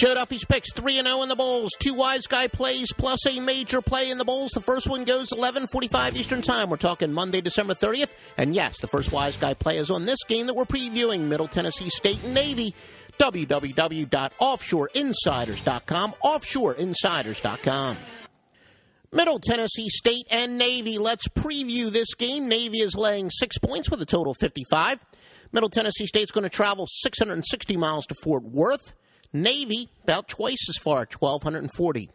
Joe Duffy's picks 3-0 in the bowls. 2 wise guy plays plus a major play in the bowls. The first one goes 11:45 Eastern Time. We're talking Monday, December 30th. And yes, the first wise guy play is on this game that we're previewing, Middle Tennessee State and Navy. www.offshoreinsiders.com. Offshoreinsiders.com. Middle Tennessee State and Navy. Let's preview this game. Navy is laying 6 points with a total of 55. Middle Tennessee State's going to travel 660 miles to Fort Worth. Navy, about twice as far, 1,240.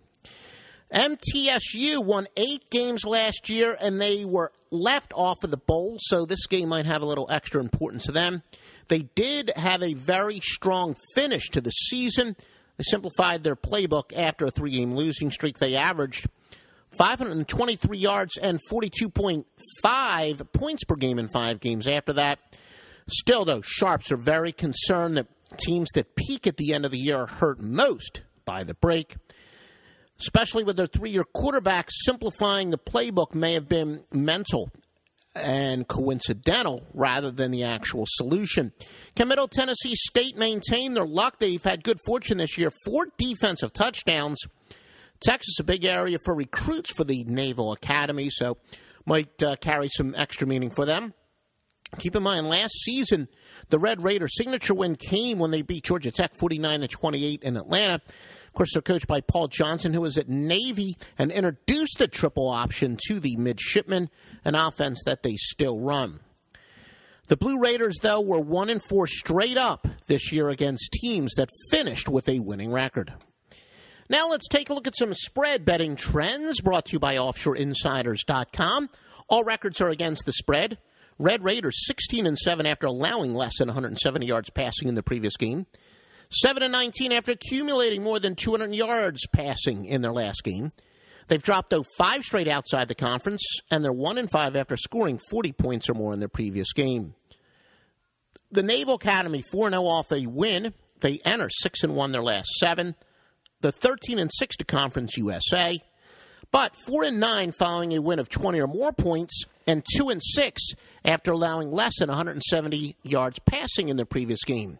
MTSU won 8 games last year, and they were left off of the bowl, so this game might have a little extra importance to them. They did have a very strong finish to the season. They simplified their playbook after a 3-game losing streak. They averaged 523 yards and 42.5 points per game in 5 games after that. Still, though, Sharps are very concerned that teams that peak at the end of the year are hurt most by the break. Especially with their 3-year quarterback, simplifying the playbook may have been mental and coincidental rather than the actual solution. Can Middle Tennessee State maintain their luck? They've had good fortune this year. 4 defensive touchdowns. Texas, a big area for recruits for the Naval Academy, so might carry some extra meaning for them. Keep in mind, last season, the Red Raiders' signature win came when they beat Georgia Tech 49-28 in Atlanta. Of course, they're coached by Paul Johnson, who was at Navy and introduced the triple option to the midshipmen, an offense that they still run. The Blue Raiders, though, were 1-4 straight up this year against teams that finished with a winning record. Now let's take a look at some spread betting trends brought to you by OffshoreInsiders.com. All records are against the spread. Red Raiders 16-7 after allowing less than 170 yards passing in the previous game. 7-19 after accumulating more than 200 yards passing in their last game. They've dropped, though, 5 straight outside the conference, and they're 1-5 after scoring 40 points or more in their previous game. The Naval Academy 4-0 off a win. They enter 6-1 their last 7. The 13-6 to Conference USA. But 4-9 following a win of 20 or more points, and 2-6 after allowing less than 170 yards passing in their previous game.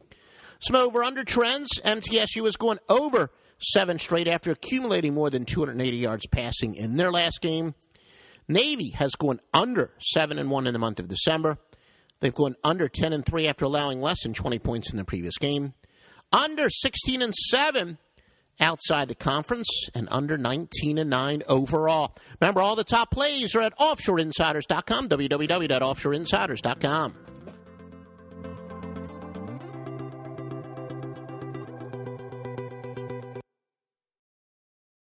Some over-under trends. MTSU is going over 7 straight after accumulating more than 280 yards passing in their last game. Navy has gone under 7-1 in the month of December. They've gone under 10-3 after allowing less than 20 points in the previous game. Under 16-7 outside the conference, and under 19-9 overall. Remember, all the top plays are at OffshoreInsiders.com, www.offshoreinsiders.com.